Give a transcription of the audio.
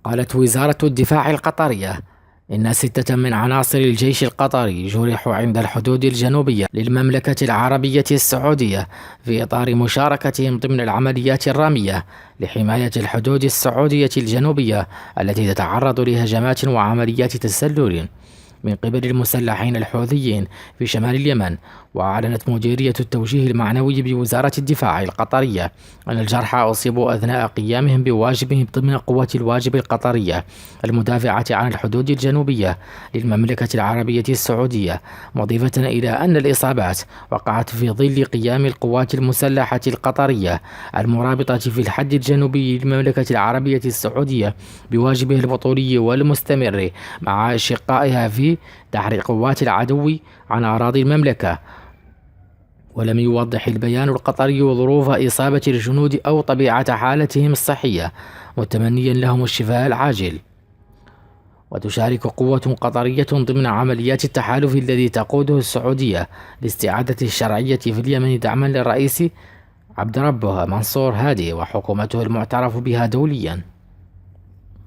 قالت وزارة الدفاع القطرية إن 6 من عناصر الجيش القطري جرحوا عند الحدود الجنوبية للمملكة العربية السعودية في إطار مشاركتهم ضمن العمليات الرامية لحماية الحدود السعودية الجنوبية التي تتعرض لهجمات وعمليات تسلل من قبل المسلحين الحوثيين في شمال اليمن. وأعلنت مديرية التوجيه المعنوي بوزارة الدفاع القطرية أن الجرحى أصيبوا أثناء قيامهم بواجبهم ضمن قوات الواجب القطرية المدافعة عن الحدود الجنوبية للمملكة العربية السعودية، مضيفة إلى أن الإصابات وقعت في ظل قيام القوات المسلحة القطرية المرابطة في الحد الجنوبي للمملكة العربية السعودية بواجبها البطولي والمستمر مع أشقائها في تحرير قوات العدو عن أراضي المملكة. ولم يوضح البيان القطري ظروف إصابة الجنود أو طبيعة حالتهم الصحية، متمنيا لهم الشفاء العاجل. وتشارك قوة قطرية ضمن عمليات التحالف الذي تقوده السعودية لاستعادة الشرعية في اليمن دعما للرئيس عبد ربه منصور هادي وحكومته المعترف بها دوليا.